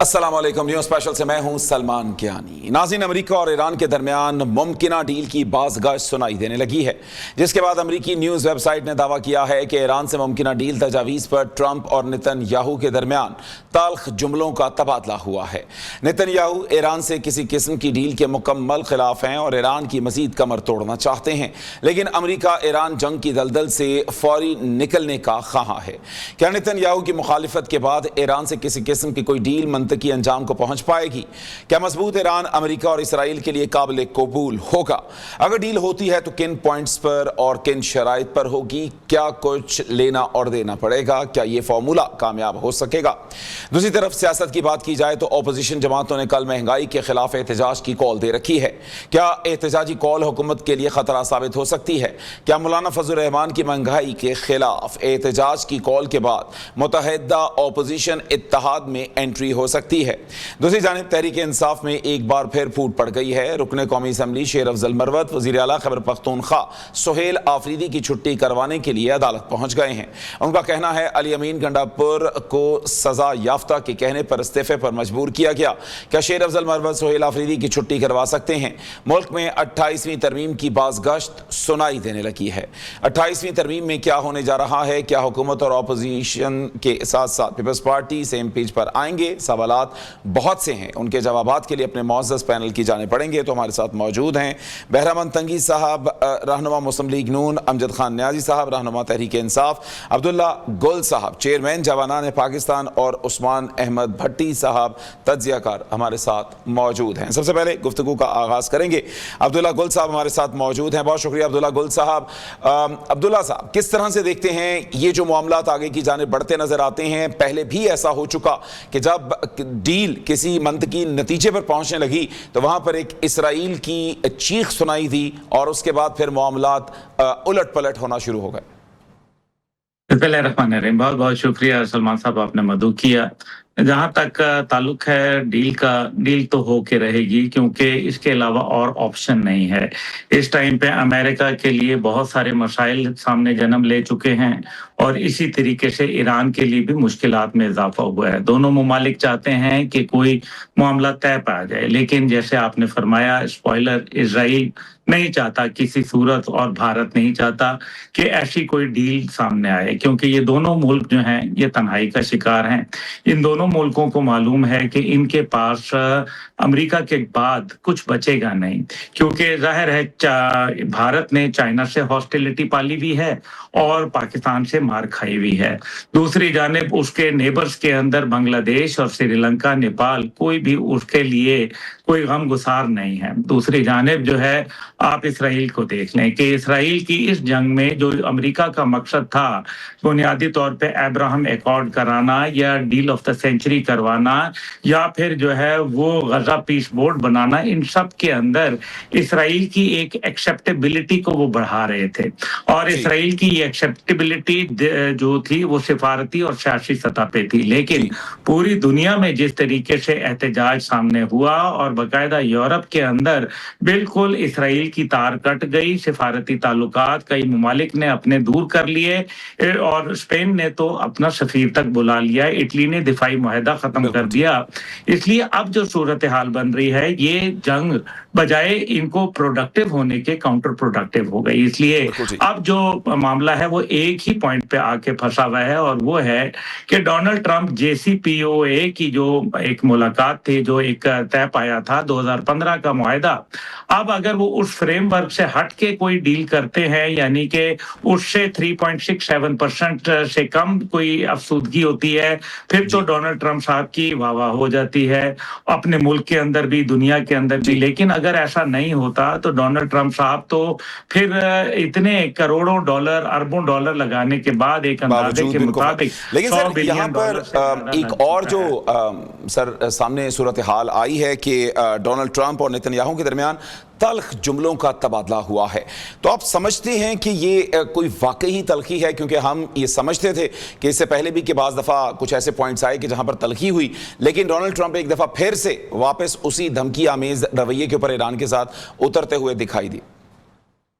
السلام علیکم، news special سے میں ہوں سلمان کیانی۔ ناظرین، امریکہ اور ایران کے درمیان ممکنہ ڈیل کی بازگشت سنائی دینے لگی ہے، جس کے بعد امریکی نیوز ویب سائٹ نے دعویٰ کیا ہے کہ ایران سے ممکنہ ڈیل تجاویز پر ٹرمپ اور نتن یاہو کے درمیان تلخ جملوں کا تبادلہ ہوا ہے۔ نتن یاہو ایران سے کسی قسم کی ڈیل کے مکمل خلاف ہیں اور ایران کی مزید کمر توڑنا چاہتے ہیں، لیکن امریکہ ایران جنگ کی دلدل سے فوری نکلنے کا خواہاں ہے۔ کیا نتن یاہو کی مخالفت کے بعد ایران سے کسی قسم کی کوئی ڈیل منطقی انجام کو پہنچ پائے گی؟ کیا مضبوط ایران امریکہ اور اسرائیل کے لیے قابل قبول ہوگا؟ اگر ڈیل ہوتی ہے تو کن پوائنٹس پر اور کن شرائط پر ہوگی؟ کیا کچھ لینا اور دینا پڑے گا؟ کیا یہ فارمولہ کامیاب ہو سکے گا؟ دوسری طرف سیاست کی بات کی جائے تو اپوزیشن جماعتوں نے کل مہنگائی کے خلاف احتجاج کی کال دے رکھی ہے۔ کیا احتجاجی کال حکومت کے لیے خطرہ ثابت ہو سکتی ہے؟ کیا مولانا فضل الرحمان کی مہنگائی کے خلاف احتجاج کی کال کے بعد متحدہ اپوزیشن اتحاد میں انٹری ہو سکتی ہے؟ دوسری جانب تحریک انصاف میں ایک بار پھر پھوٹ پڑ گئی ہے۔ رکن قومی اسمبلی شیر افضل مروت وزیر اعلیٰ خیبر پختونخوا سہیل آفریدی کی چھٹی کروانے کے لیے عدالت پہنچ گئے ہیں۔ ان کا کہنا ہے علی امین گنڈاپور کو سزا یافتہ کے کہنے پر استعفے پر مجبور کیا گیا۔ کیا شیر افضل مروت سہیل آفریدی کی چھٹی کروا سکتے ہیں؟ ملک میں 28ویں ترمیم کی بازگشت سنائی دینے لگی ہے۔ 28ویں ترمیم میں کیا ہونے جا رہا ہے؟ کیا حکومت اور اپوزیشن کے ساتھ ساتھ پیپلز پارٹی سیم پیج پر آئیں گے؟ سوالات بہت سے ہیں، ان کے جوابات کے لیے اپنے معزز پینل کی جانے پڑیں گے، تو ہمارے ساتھ موجود ہیں بہرامند تنگی صاحب، رہنما مسلم لیگ نون، امجد خان نیازی صاحب، رہنما تحریک انصاف، عبداللہ گل صاحب چیئرمین جوانان پاکستان، اور عثمان احمد بھٹی صاحب تجزیہ کار ہمارے ساتھ موجود ہیں۔ سب سے پہلے گفتگو کا آغاز کریں گے، عبداللہ گل صاحب ہمارے ساتھ موجود ہیں۔ بہت شکریہ عبداللہ گل صاحب۔ عبداللہ صاحب، کس طرح سے دیکھتے ہیں یہ جو معاملات آگے کی جانب بڑھتے نظر آتے ہیں؟ پہلے بھی ایسا ہو چکا کہ جب ڈیل کسی منطقی نتیجے پر پہنچنے لگی تو وہاں پر ایک اسرائیل کی چیخ سنائی دی اور اس کے بعد پھر معاملات الٹ پلٹ ہونا شروع ہو گئے۔ بسم اللہ الرحمن الرحیم۔ بہت بہت شکریہ سلمان صاحب، آپ نے مدعو کیا۔ جہاں تک تعلق ہے ڈیل کا، ڈیل تو ہو کے رہے گی، کیونکہ اس کے علاوہ اور آپشن نہیں ہے۔ اس ٹائم پہ امریکہ کے لیے بہت سارے مسائل سامنے جنم لے چکے ہیں، اور اسی طریقے سے ایران کے لیے بھی مشکلات میں اضافہ ہوا ہے۔ دونوں ممالک چاہتے ہیں کہ کوئی معاملہ طے پا جائے، لیکن جیسے آپ نے فرمایا، اسپوائلر، اسرائیل نہیں چاہتا کسی صورت، اور بھارت نہیں چاہتا کہ ایسی کوئی ڈیل سامنے آئے، کیونکہ یہ دونوں ملک جو ہیں یہ تنہائی کا شکار ہیں۔ ان دونوں ملکوں کو معلوم ہے کہ ان کے پاس امریکہ کے بعد کچھ بچے گا نہیں، کیونکہ ظاہر ہے بھارت نے چائنا سے ہاسٹیلٹی پالی بھی ہے اور پاکستان سے مار کھائی ہوئی ہے۔ دوسری جانب اس کے نیبرز کے اندر بنگلہ دیش اور سری لنکا، نیپال، کوئی بھی اس کے لیے کوئی غم گسار نہیں ہے۔ دوسری جانب جو ہے آپ اسرائیل کو دیکھ لیں کہ اسرائیل کی اس جنگ میں جو امریکہ کا مقصد تھا بنیادی طور پہ ابراہم ایکارڈ کرانا یا ڈیل آف دا سینچری کروانا یا پھر جو ہے وہ غزہ پیس بورڈ بنانا، ان سب کے اندر اسرائیل کی ایک ایکسیپٹیبلٹی کو وہ بڑھا رہے تھے، اور اسرائیل کی یہ ایکسیپٹیبلٹی جو تھی وہ سفارتی اور سیاسی سطح پہ تھی۔ لیکن پوری دنیا میں جس طریقے سے احتجاج سامنے ہوا اور باقاعدہ یورپ کے اندر بالکل اسرائیل کی تار کٹ گئی، سفارتی تعلقات کئی ممالک نے اپنے دور کر لیے، اور اسپین نے تو اپنا سفیر تک بلا لیا، اٹلی نے دفاعی معاہدہ ختم کر دیا۔ اس لیے اب جو صورتحال بن رہی ہے، یہ جنگ بجائے ان کو پروڈکٹیو ہونے کے کاؤنٹر پروڈکٹیو ہو گئی۔ اس لیے اب جو معاملہ ہے وہ ایک ہی پوائنٹ پہ آ کے پھنسا ہوا ہے، اور وہ ہے کہ ڈونلڈ ٹرمپ JCPOA کی جو ایک ملاقات تھی، جو ایک طے پایا تھا 2015 کا معاہدہ، اب اگر وہ اس فریم ورک سے ہٹ کے کوئی ڈیل کرتے ہیں، یعنی کہ اس سے 3.67% سے کم کوئی افسودگی ہوتی ہے، پھر تو ڈونلڈ ٹرمپ صاحب کی واہ واہ ہو جاتی ہے، اپنے ملک کے اندر بھی، دنیا کے اندر بھی۔ لیکن اگر ایسا نہیں ہوتا تو ڈونلڈ ٹرمپ صاحب تو پھر اتنے کروڑوں ڈالر، اربوں ڈالر لگانے کے بعد ایک اندازے کے مطابق، لیکن سر یہاں پر ایک اور جو سر سامنے صورتحال آئی ہے کہ ڈونلڈ ٹرمپ اور نتن یاہو کے درمیان تلخ جملوں کا تبادلہ ہوا ہے، تو آپ سمجھتے ہیں کہ یہ کوئی واقعی تلخی ہے؟ کیونکہ ہم یہ سمجھتے تھے کہ اس سے پہلے بھی کہ بعض دفعہ کچھ ایسے پوائنٹس آئے کہ جہاں پر تلخی ہوئی، لیکن ڈونلڈ ٹرمپ ایک دفعہ پھر سے واپس اسی دھمکی آمیز رویے کے اوپر ایران کے ساتھ اترتے ہوئے دکھائی دی۔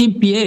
MPA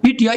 PTI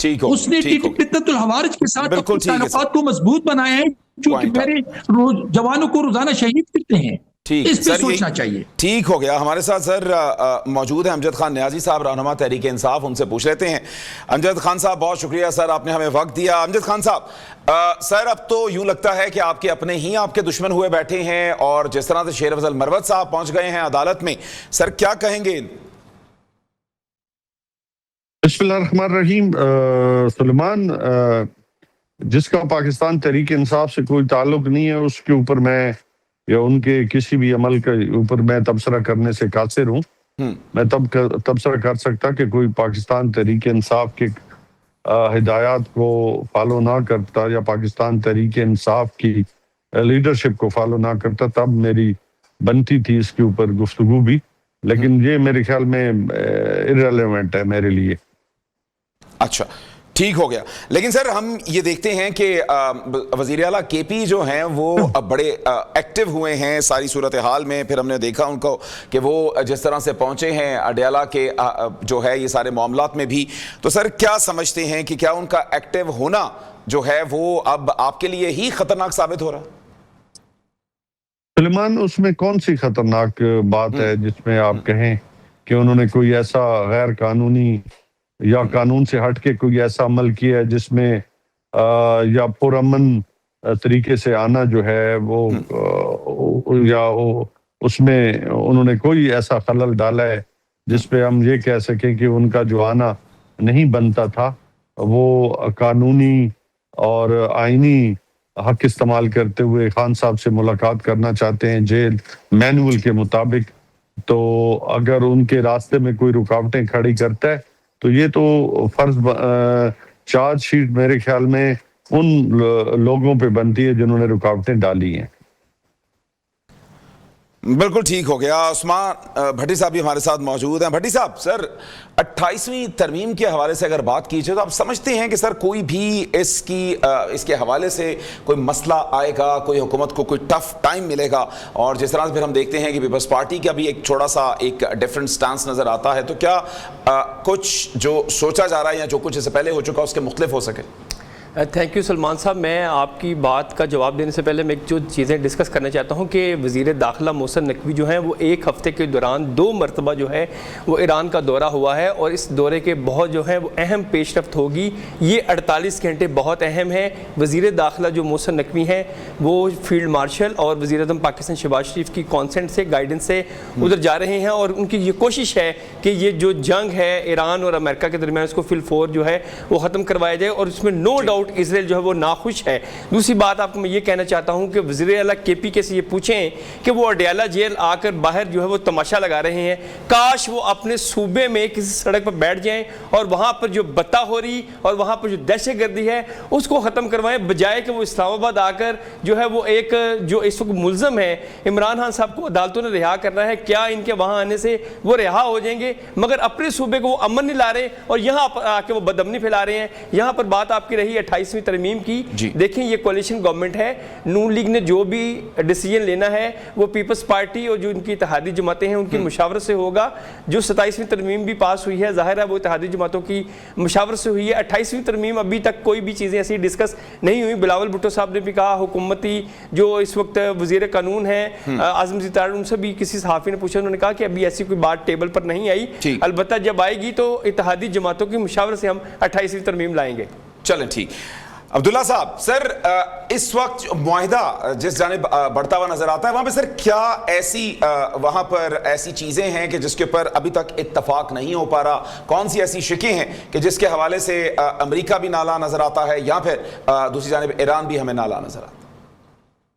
ٹھیک ہو اس نے فتنۃ الحوارج کے ساتھ بالکل اپنے ٹھیک ہے تعلقات کو مضبوط بنایا ہے جو کہ میرے جوانوں کو روزانہ شہید کرتے ہیں. ٹھیک اس پہ سر، سوچنا چاہیے. ٹھیک ہو گیا. ہمارے ساتھ سر موجود ہیں امجد خان نیازی صاحب، رہنما تحریک انصاف. ان سے پوچھ لیتے ہیں. امجد خان صاحب بہت شکریہ سر، آپ نے ہمیں وقت دیا. امجد خان صاحب، سر اب تو یوں لگتا ہے کہ آپ کے اپنے ہی آپ کے دشمن ہوئے بیٹھے ہیں، اور جس طرح سے شیر افضل مروت صاحب پہنچ گئے ہیں عدالت میں، سر کیا کہیں گے؟ بسم اللہ الرحمن الرحیم. سلیمان، جس کا پاکستان تحریک انصاف سے کوئی تعلق نہیں ہے اس کے اوپر میں یا ان کے کسی بھی عمل کے اوپر میں تبصرہ کرنے سے قاصر ہوں. میں تب تبصرہ کر سکتا کہ کوئی پاکستان تحریک انصاف کے ہدایات کو فالو نہ کرتا یا پاکستان تحریک انصاف کی لیڈرشپ کو فالو نہ کرتا، تب میری بنتی تھی اس کے اوپر گفتگو بھی، لیکن یہ میرے خیال میں irrelevant ہے میرے لیے. اچھا ٹھیک ہو گیا. لیکن سر ہم یہ دیکھتے ہیں کہ وزیر اعلیٰ کے پی جو ہیں وہ بڑے ایکٹیو ہوئے ہیں ساری صورتحال میں. پھر ہم نے دیکھا ان کو کہ وہ جس طرح سے پہنچے ہیں اڈیالہ کے جو ہے یہ سارے معاملات میں بھی. تو سر کیا سمجھتے ہیں کہ کیا ان کا ایکٹیو ہونا جو ہے وہ اب آپ کے لیے ہی خطرناک ثابت ہو رہا ہے؟ سلیمان، اس میں کون سی خطرناک بات ہے جس میں آپ کہیں کہ انہوں نے کوئی ایسا غیر قانونی یا قانون سے ہٹ کے کوئی ایسا عمل کیا ہے جس میں یا پرامن طریقے سے آنا جو ہے وہ یا اس میں انہوں نے کوئی ایسا خلل ڈالا ہے جس پہ ہم یہ کہہ سکیں کہ ان کا جو آنا نہیں بنتا تھا، وہ قانونی اور آئینی حق استعمال کرتے ہوئے خان صاحب سے ملاقات کرنا چاہتے ہیں جیل مینول کے مطابق. تو اگر ان کے راستے میں کوئی رکاوٹیں کھڑی کرتا ہے تو یہ تو فرض چارج شیٹ میرے خیال میں ان لوگوں پہ بنتی ہے جنہوں نے رکاوٹیں ڈالی ہیں. بالکل ٹھیک ہو گیا. عثمان بھٹی صاحب بھی ہمارے ساتھ موجود ہیں. بھٹی صاحب، سر 28ویں ترمیم کے حوالے سے اگر بات کی جائے تو آپ سمجھتے ہیں کہ سر کوئی بھی اس کے حوالے سے کوئی مسئلہ آئے گا، کوئی حکومت کو کوئی ٹف ٹائم ملے گا؟ اور جس طرح سے پھر ہم دیکھتے ہیں کہ پیپلز پارٹی کا بھی ایک چھوٹا سا ایک ڈیفرنٹ سٹانس نظر آتا ہے، تو کیا کچھ جو سوچا جا رہا ہے یا جو کچھ اس سے پہلے ہو چکا اس کے مختلف ہو سکے؟ تھینک یو سلمان صاحب. میں آپ کی بات کا جواب دینے سے پہلے میں جو چیزیں ڈسکس کرنا چاہتا ہوں کہ وزیر داخلہ محسن نقوی جو ہیں وہ ایک ہفتے کے دوران 2 مرتبہ جو ہے وہ ایران کا دورہ ہوا ہے، اور اس دورے کے بہت جو ہے وہ اہم پیش رفت ہوگی. یہ 48 گھنٹے بہت اہم ہیں. وزیر داخلہ جو محسن نقوی ہیں وہ فیلڈ مارشل اور وزیر اعظم پاکستان شہباز شریف کی کانسنٹ سے، گائیڈنس سے ادھر جا رہے ہیں، اور ان کی یہ کوشش ہے کہ یہ جو جنگ ہے ایران اور امریکہ کے درمیان اس کو فی الفور جو ہے وہ ختم کروایا جائے، اور اس میں نو ڈاؤٹ اسرائیل جو ہے وہ ناخوش ہے. دوسری بات آپ کو میں یہ کہنا چاہتا ہوں کہ وزیر اعلیٰ کے پی کے سے یہ پوچھیں کہ وہ اڈیالہ جیل آ کر باہر جو ہے وہ تماشا لگا رہے ہیں، کاش وہ اپنے صوبے میں کسی سڑک پر بیٹھ جائیں اور وہاں پر جو بتا ہو رہی اور وہاں پر جو دہشت گردی ہے اس کو ختم کروائیں، بجائے کہ وہ اسلام آباد آ کر جو ہے وہ ایک جو اس وقت ملزم ہے عمران خان صاحب کو عدالتوں نے رہا کرنا ہے. کیا ان کے وہاں آنے سے وہ رہا ہو جائیں گے؟ مگر اپنے صوبے کو وہ امن نہیں لا رہے اور یہاں آ کے وہ بدامنی پھیلا رہے ہیں. یہاں پر بات آپ کی رہی 28ویں ترمیم کی. دیکھیں یہ کولیشن گورنمنٹ ہے، نون لیگ نے جو بھی ڈیسیجن لینا ہے وہ پیپلز پارٹی اور جو ان کی اتحادی جماعتیں ہیں ان کی مشاورت سے ہوگا. جو 27ویں ترمیم بھی پاس ہوئی ہے ظاہر ہے وہ اتحادی جماعتوں کی مشاورت سے ہوئی ہے. 28ویں ترمیم ابھی تک کوئی بھی چیزیں ایسی ڈسکس نہیں ہوئی. بلاول بھٹو صاحب نے بھی کہا، حکومتی جو اس وقت وزیر قانون ہیں اعظم زیدار، ان سے بھی کسی صحافی نے پوچھا، انہوں نے کہا کہ ابھی ایسی کوئی بات ٹیبل پر نہیں آئی، البتہ جب آئے گی تو اتحادی جماعتوں کی مشاورت سے ہم 28ویں ترمیم لائیں گے. چلیں ٹھیک. عبداللہ صاحب، سر اس وقت معاہدہ جس جانب بڑھتا ہوا نظر آتا ہے وہاں پہ سر کیا ایسی وہاں پر ایسی چیزیں ہیں کہ جس کے اوپر ابھی تک اتفاق نہیں ہو پا رہا؟ کون سی ایسی شکیں ہیں کہ جس کے حوالے سے امریکہ بھی نالا نظر آتا ہے یا پھر دوسری جانب ایران بھی ہمیں نالا نظر آتا ہے؟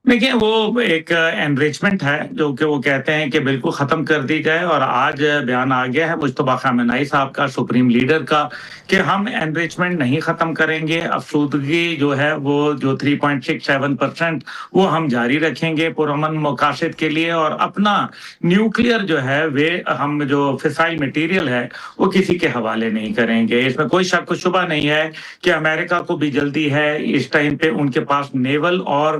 دیکھیں وہ ایک انریچمنٹ ہے جو کہ وہ کہتے ہیں کہ بالکل ختم کر دی جائے، اور آج بیان آ گیا ہے مجتبیٰ خامنہئی صاحب کا، سپریم لیڈر کا، کہ ہم انریچمنٹ نہیں ختم کریں گے. افسودگی جو ہے وہ جو 3.67% وہ ہم جاری رکھیں گے پرامن مقاصد کے لیے، اور اپنا نیوکلیئر جو ہے وہ ہم جو فسائل مٹیریل ہے وہ کسی کے حوالے نہیں کریں گے. اس میں کوئی شک و شبہ نہیں ہے کہ امریکہ کو بھی جلدی ہے. اس ٹائم پہ ان کے پاس نیول اور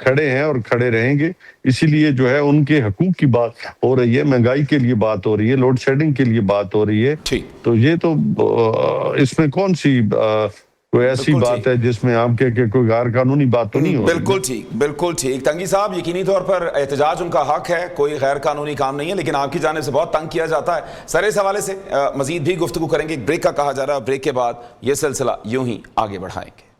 کھڑے ہیں اور کھڑے رہیں گے. اسی لیے جو ہے ان کے حقوق کی بات ہو رہی ہے, مہنگائی کے لیے بات ہو رہی ہے, لوڈ شیڈنگ کے لیے بات ہو رہی ہے. تو یہ تو اس میں کون سی کوئی ایسی بات ہے جس میں آپ کہ کوئی غیر قانونی بات تو نہیں ہو رہی؟ بالکل ٹھیک, بالکل ٹھیک. تنگی صاحب, یقینی طور پر احتجاج ان کا حق ہے, کوئی غیر قانونی کام نہیں ہے, لیکن آپ کی جانب سے بہت تنگ کیا جاتا ہے. سر اس حوالے سے مزید بھی گفتگو کریں گے, بریک کا کہا جا رہا ہے, بریک کے بعد یہ سلسلہ یوں ہی آگے بڑھائیں گے.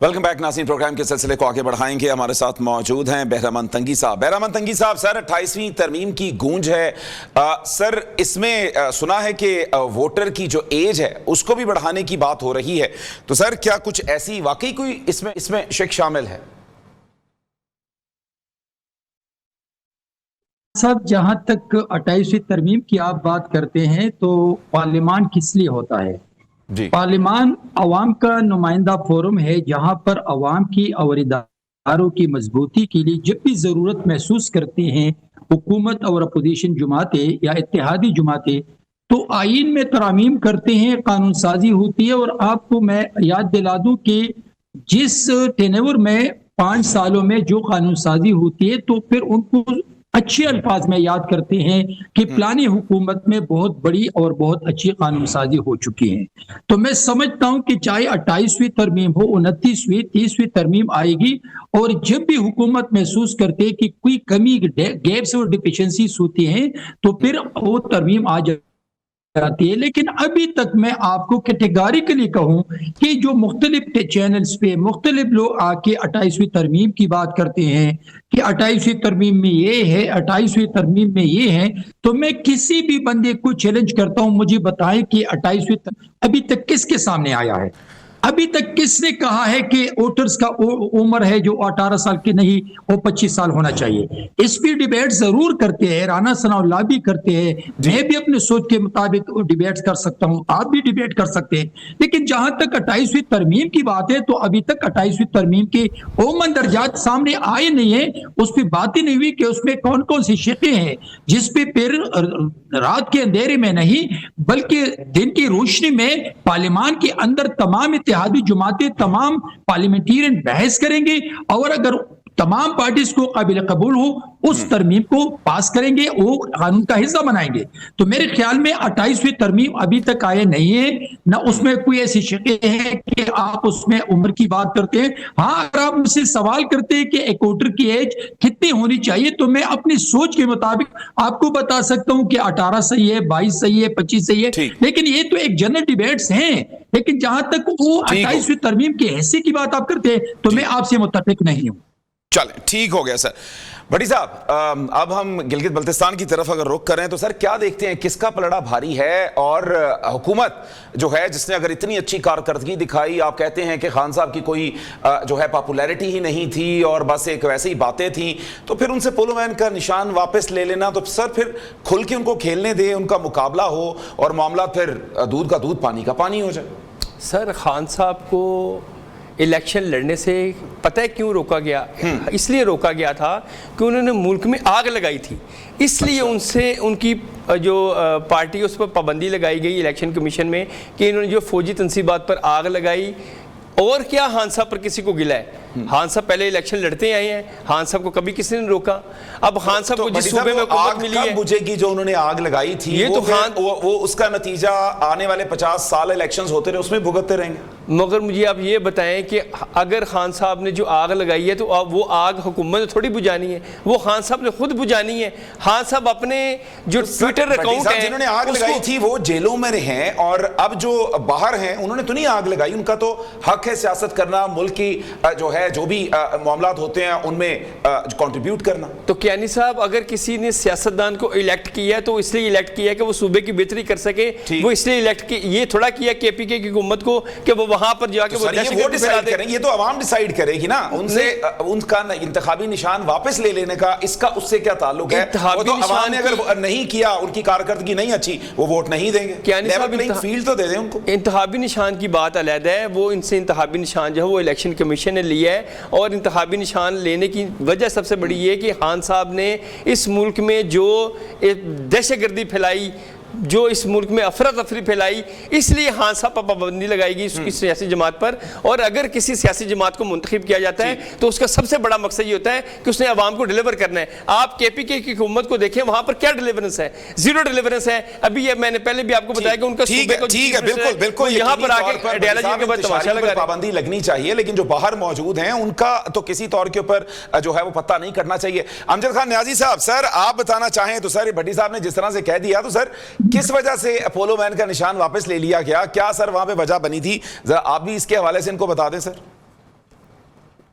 ویلکم بیک ناظرین, پروگرام کے سلسلے کو آگے بڑھائیں گے. ہمارے ساتھ موجود ہیں بہرامند تنگی صاحب. بہرامند تنگی صاحب, سر 28ویں ترمیم کی گونج ہے. سر اس میں سنا ہے کہ ووٹر کی جو ایج ہے اس کو بھی بڑھانے کی بات ہو رہی ہے, تو سر کیا کچھ ایسی واقعی کوئی اس میں شک شامل ہے؟ صاحب, جہاں تک 28ویں ترمیم کی آپ بات کرتے ہیں تو پارلیمان کس لیے ہوتا ہے؟ پارلیمان عوام کا نمائندہ فورم ہے جہاں پر عوام کی اور اداروں کی مضبوطی کے لیے جب بھی ضرورت محسوس کرتے ہیں حکومت اور اپوزیشن جماعتیں یا اتحادی جماعتیں, تو آئین میں ترامیم کرتے ہیں, قانون سازی ہوتی ہے. اور آپ کو میں یاد دلا دوں کہ جس ٹینور میں 5 سالوں میں جو قانون سازی ہوتی ہے تو پھر ان کو اچھے الفاظ میں یاد کرتے ہیں کہ پلانی حکومت میں بہت بڑی اور بہت اچھی قانون سازی ہو چکی ہے. تو میں سمجھتا ہوں کہ چاہے 28ویں ترمیم ہو, 29ویں 30ویں ترمیم آئے گی, اور جب بھی حکومت محسوس کرتے کہ کوئی کمی, گیپس اور ڈیفیشنسیز ہوتی ہیں تو پھر وہ ترمیم آ جاتی ہے. لیکن ابھی تک میں آپ کو کیٹیگوریکلی کہوں کہ جو مختلف چینلز پہ مختلف لوگ آ کے 28ویں ترمیم کی بات کرتے ہیں کہ 28ویں ترمیم میں یہ ہے, 28ویں ترمیم میں یہ ہے, تو میں کسی بھی بندے کو چیلنج کرتا ہوں, مجھے بتائیں کہ 28ویں ابھی تک کس کے سامنے آیا ہے؟ ابھی تک کس نے کہا ہے کہ ووٹرز کا عمر ہے جو 18 سال کی نہیں وہ 25 سال ہونا چاہیے؟ اس پہ ڈیبیٹ ضرور کرتے ہیں, رانا ثناء اللہ بھی کرتے ہیں, میں بھی اپنے سوچ کے مطابق ڈیبیٹ کر سکتا ہوں, آپ بھی ڈیبیٹ کر سکتے ہیں. لیکن جہاں تک 28ویں ترمیم کی بات ہے تو ابھی تک 28ویں ترمیم کے عموماً درجات سامنے آئے نہیں ہیں, اس پہ بات ہی نہیں ہوئی کہ اس میں کون کون سی شقیں ہیں جس پہ پھر رات کے اندھیرے میں نہیں بلکہ دن کی روشنی میں پارلیمان کے اندر تمام اتحادی جماعتیں, تمام پارلیمنٹیرین بحث کریں گے, اور اگر تمام پارٹیز کو قابل قبول ہو اس ترمیم کو پاس کریں گے, وہ قانون کا حصہ بنائیں گے. تو میرے خیال میں 28ویں ترمیم ابھی تک آئے نہیں ہے, نہ اس میں کوئی ایسی شقیں ہیں کہ آپ اس میں عمر کی بات کرتے ہیں. ہاں, اگر آپ مجھ سے سوال کرتے ہیں کہ ایک ووٹر کی ایج کتنی ہونی چاہیے تو میں اپنی سوچ کے مطابق آپ کو بتا سکتا ہوں کہ 18 صحیح ہے, 22 صحیح ہے, 25 صحیح ہے. لیکن یہ تو ایک جنرل ڈیبیٹس ہیں, لیکن جہاں تک وہ 28ویں ترمیم کے حصے کی بات آپ کرتے ہیں تو میں آپ سے متفق نہیں ہوں. چلیں ٹھیک ہو گیا سر. بھٹی صاحب, اب ہم گلگت بلتستان کی طرف اگر رخ کریں تو سر کیا دیکھتے ہیں, کس کا پلڑا بھاری ہے؟ اور حکومت جو ہے جس نے اگر اتنی اچھی کارکردگی دکھائی, آپ کہتے ہیں کہ خان صاحب کی کوئی جو ہے پاپولیرٹی ہی نہیں تھی اور بس ایک ویسے ہی باتیں تھیں, تو پھر ان سے پولو مین کا نشان واپس لے لینا, تو سر پھر کھل کے ان کو کھیلنے دے, ان کا مقابلہ ہو اور معاملات پھر دودھ کا دودھ پانی کا پانی ہو جائے. سر خان صاحب کو الیکشن لڑنے سے پتہ ہے کیوں روکا گیا؟ اس لیے روکا گیا تھا کہ انہوں نے ملک میں آگ لگائی تھی, اس لیے ان سے ان کی جو پارٹی اس پر پابندی لگائی گئی الیکشن کمیشن میں کہ انہوں نے جو فوجی تنصیبات پر آگ لگائی. اور کیا خان صاحب پر کسی کو گلا ہے؟ خان صاحب پہلے الیکشن لڑتے آئے ہیں, خان صاحب کو کبھی کسی نے روکا. اب خان صاحب کو جس صوبے میں حکومت ملی ہے, بجے کی جو انہوں نے آگ لگائی تھی, یہ تو وہ اس کا نتیجہ آنے والے 50 سال الیکشنز ہوتے رہے اس میں بھگتتے رہیں گے. مگر مجھے آپ یہ بتائیں کہ اگر خان صاحب نے جو آگ لگائی ہے تو اب وہ آگ حکومت نے تھوڑی بجھانی ہے, وہ خان صاحب نے خود بجھانی ہے. خان صاحب اپنے جو ٹویٹر اکاؤنٹ ہیں جنہوں نے آگ لگائی تھی وہ جیلوں میں ہیں, اور اب جو باہر ہیں انہوں نے تو نہیں آگ لگائی, ان کا تو حق ہے سیاست کرنا, ملک کی جو ہے جو بھی معاملات ہوتے ہیں ان میں کنٹریبیوٹ کرنا. تو کیانی صاحب, اگر کسی نے سیاستدان کو الیکٹ کیا ہے تو اس لیے الیکٹ کیا ہے کہ وہ صوبے کی بہتری کر سکے, وہ اس لیے الیکٹ کی, یہ تھوڑا کیا کے پی کے کی حکومت کو کہ وہ وہاں پر جا کے وہ ڈیسائیڈ کریں. یہ تو عوام ڈیسائیڈ کرے گی نا, ان سے ان کا انتخابی نشان واپس لے لینے کا اس کا اس سے کیا تعلق ہے؟ وہ تو عوام نے اگر نہیں کیا, ان کی کارکردگی نہیں اچھی, وہ ووٹ نہیں دیں گے. لیول پلینگ فیلڈ تو دے دیں ان کو. انتخابی نشان کی بات علیحدہ ہے, وہ ان سے انتخابی نشان جو ہے وہ الیکشن کمیشن نے لیا ہے, اور انتخابی نشان لینے کی وجہ سب سے بڑی یہ کہ خان صاحب نے اس ملک میں جو دہشت گردی پھیلائی, جو اس ملک میں افراتفری پھیلائی، اس لیے ہاں صاحب پابندی لگائے گی اس کی سیاسی جماعت پر. اور اگر کسی سیاسی جماعت کو منتخب کیا جاتا ہے تو اس کا سب سے بڑا مقصد یہ ہوتا ہے کہ اس نے عوام کو ڈیلیور کرنا ہے. آپ کے پی کے کی حکومت کو دیکھیں، وہاں پر کیا ڈیلیورنس ہے؟ زیرو ڈیلیورنس ہے. ابھی یہ میں نے پہلے بھی آپ کو بتایا کہ ان کا ٹھیک ہے بالکل بالکل یہاں پر آ کے ڈیالوجی کے بعد تماشا لگا. پابندی لگنی چاہیے، لیکن جو باہر موجود ہیں ان کا تو کسی طور کے اوپر جو ہے وہ پتہ نہیں کرنا چاہیے. امجد خان نیازی صاحب، سر آپ بتانا چاہیں تو سر بھٹی صاحب نے جس طرح سے کہہ دیا، تو سر کس وجہ سے پولو مین کا نشان واپس لے لیا گیا؟ کیا سر وہاں پہ وجہ بنی تھی؟ ذرا آپ بھی اس کے حوالے سے ان کو بتا دیں سر.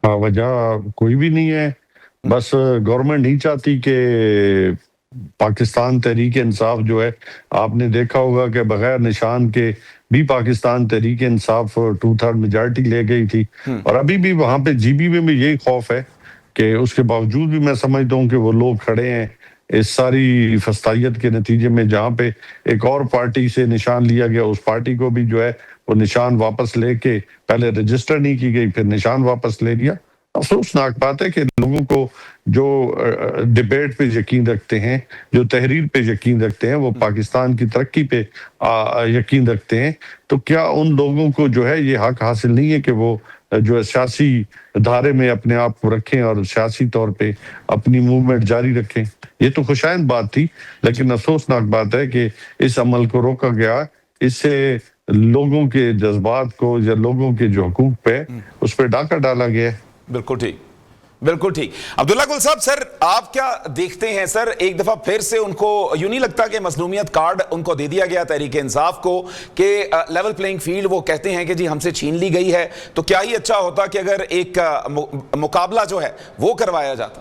وجہ کوئی بھی نہیں ہے، بس گورنمنٹ نہیں چاہتی کہ پاکستان تحریک انصاف جو ہے، آپ نے دیکھا ہوگا کہ بغیر نشان کے بھی پاکستان تحریک انصاف 2/3 میجارٹی لے گئی تھی. اور ابھی بھی وہاں پہ جی بی میں یہی خوف ہے کہ اس کے باوجود بھی میں سمجھتا ہوں کہ وہ لوگ کھڑے ہیں اس ساری فسطائیت کے نتیجے میں، جہاں پہ ایک اور پارٹی سے نشان لیا گیا، اس پارٹی کو بھی جو ہے وہ نشان واپس لے کے، پہلے رجسٹر نہیں کی گئی، پھر نشان واپس لے لیا. افسوسناک بات ہے کہ لوگوں کو جو ڈیبیٹ پہ یقین رکھتے ہیں، جو تحریر پہ یقین رکھتے ہیں، وہ پاکستان کی ترقی پہ یقین رکھتے ہیں، تو کیا ان لوگوں کو جو ہے یہ حق حاصل نہیں ہے کہ وہ جو ہے سیاسی دھارے میں اپنے آپ کو رکھیں اور سیاسی طور پہ اپنی موومنٹ جاری رکھیں؟ یہ تو خوشائند بات تھی، لیکن افسوسناک بات ہے کہ اس عمل کو روکا گیا. اس سے لوگوں کے جذبات کو یا لوگوں کے جو حقوق پہ اس پہ ڈاکہ ڈالا گیا ہے. بالکل ٹھیک، بالکل ٹھیک. عبداللہ گل صاحب، سر آپ کیا دیکھتے ہیں؟ سر ایک دفعہ پھر سے ان کو یوں نہیں لگتا کہ مظلومیت کارڈ ان کو دے دیا گیا تحریک انصاف کو، کہ لیول پلینگ فیلڈ وہ کہتے ہیں کہ جی ہم سے چھین لی گئی ہے؟ تو کیا ہی اچھا ہوتا کہ اگر ایک مقابلہ جو ہے وہ کروایا جاتا؟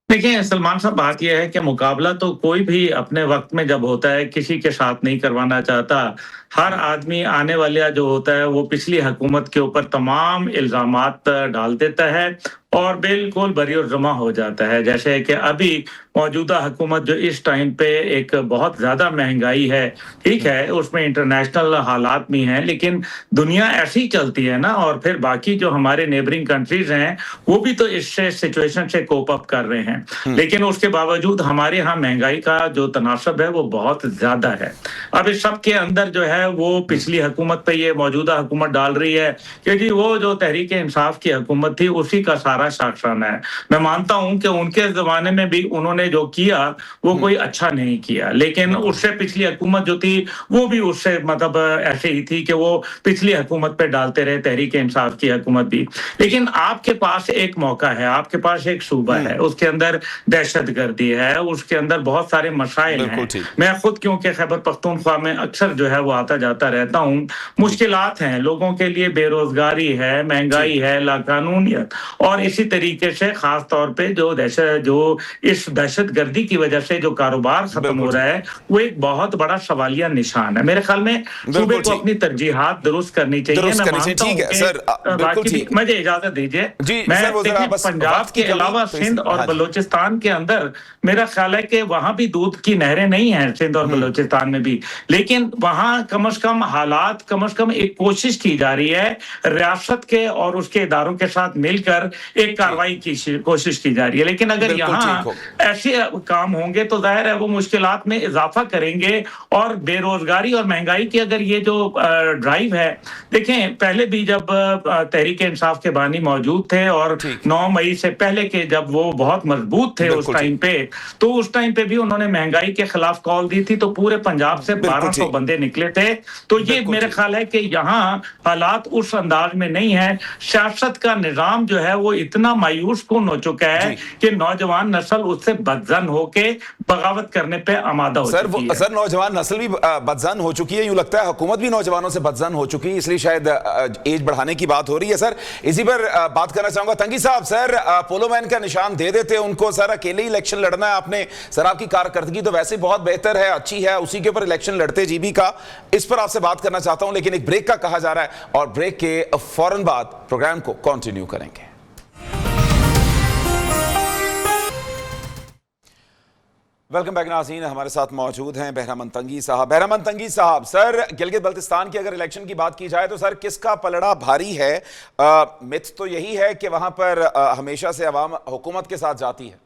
دیکھیں سلمان صاحب، بات یہ ہے کہ مقابلہ تو کوئی بھی اپنے وقت میں جب ہوتا ہے کسی کے ساتھ نہیں کروانا چاہتا. ہر آدمی آنے والا جو ہوتا ہے وہ پچھلی حکومت کے اوپر تمام الزامات ڈال دیتا ہے اور بالکل بری اور جمع ہو جاتا ہے. جیسے کہ ابھی موجودہ حکومت جو اس ٹائم پہ ایک بہت زیادہ مہنگائی ہے، ٹھیک ہے، اس میں انٹرنیشنل حالات بھی ہیں، لیکن دنیا ایسی چلتی ہے نا، اور پھر باقی جو ہمارے نیبرنگ کنٹریز ہیں وہ بھی تو اس سے سچویشن سے کوپ اپ کر رہے ہیں، لیکن اس کے باوجود ہمارے ہاں مہنگائی کا جو تناسب ہے وہ بہت زیادہ ہے. اب اس سب کے اندر جو ہے وہ پچھلی حکومت پہ یہ موجودہ حکومت ڈال رہی ہے کہ جی وہ جو تحریک انصاف کی حکومت تھی اسی کا سارا شاخسانہ ہے. میں مانتا ہوں کہ ان کے زمانے میں بھی انہوں نے جو کیا وہ کوئی اچھا نہیں کیا، لیکن اس سے پچھلی حکومت جو تھی وہ بھی اس سے مطلب ایسے ہی تھی کہ وہ پچھلی حکومت پہ ڈالتے رہے، تحریک انصاف کی حکومت بھی. لیکن آپ کے پاس ایک موقع ہے، آپ کے پاس ایک صوبہ ہے، اس کے اندر دہشت گردی ہے، اس کے اندر بہت سارے مسائل ہیں. میں خود کیونکہ خیبر پختونخوا میں اکثر جو ہے وہ آتا جاتا رہتا ہوں، مشکلات ہیں لوگوں کے لیے، بے روزگاری ہے، مہنگائی ہے، لاقانونیت، اور اسی طریقے سے خاص طور پہ جو اس دہشت گردی کی وجہ سے جو کاروبار ختم ہو رہا ہے وہ ایک بہت بڑا سوالیہ نشان ہے. میرے خیال میں صوبے کو اپنی ترجیحات درست کرنی چاہیے. میں مانتا ہوں کہ مجھے اجازت دیجیے، میں پنجاب کے علاوہ سندھ اور بلوچستان کے اندر میرا خیال ہے کہ وہاں بھی دودھ کی نہریں نہیں ہیں، سندھ اور بلوچستان میں بھی، لیکن وہاں کم از کم حالات، کم از کم ایک کوشش کی جا رہی ہے ریاست کے اور اس کے اداروں کے ساتھ مل کر ایک کارروائی کی کوشش کی جا رہی ہے. لیکن اگر یہاں ایسے کام ہوں گے تو ظاہر ہے وہ مشکلات میں اضافہ کریں گے، اور بے روزگاری اور مہنگائی کی اگر یہ جو ڈرائیو ہے، دیکھیں پہلے بھی جب تحریک انصاف کے بانی موجود تھے اور 9 مئی سے پہلے کے جب وہ بہت مضبوط تھے اس ٹائم پہ، تو اس ٹائم پہ بھی انہوں نے مہنگائی کے خلاف کال دی تھی، تو پورے پنجاب سے 1200 بندے نکلے تھے. تو یہ میرے خیال ہے کہ یہاں حالات اس انداز میں نہیں ہیں. سیاست کا نظام جو ہے وہ اتنا مایوس کن ہو چکا ہے کہ نوجوان نسل اس سے بدزن ہو کے بغاوت کرنے پہ آمادہ ہو چکی ہے. سر نوجوان نسل بھی بدزن ہو چکی ہے، یوں لگتا ہے حکومت بھی نوجوانوں سے بدزن ہو چکی ہے، اس لیے شاید ایج بڑھانے کی بات ہو رہی ہے. سر اسی پر بات کرنا چاہوں گا تنگی صاحب. سر پولو مین کا نشان دے دیتے ان کو، سر اکیلے ہی الیکشن لڑنا ہے آپ نے، سر آپ کی کارکردگی تو ویسے بہت بہتر ہے، اچھی ہے، اسی کے اوپر الیکشن لڑتے جی بی کا. اس پر آپ سے بات کرنا چاہتا ہوں، لیکن ایک بریک کا کہا جا رہا ہے اور بریک کے فوراً بعد پروگرام کو کنٹینیو کریں گے. ویلکم بیک ناظرین، ہمارے ساتھ موجود ہیں بہرامند تنگی صاحب. بہرامند تنگی صاحب، سر گلگت بلتستان کی اگر الیکشن کی بات کی جائے تو سر کس کا پلڑا بھاری ہے؟ مت تو یہی ہے کہ وہاں پر ہمیشہ سے عوام حکومت کے ساتھ جاتی ہے.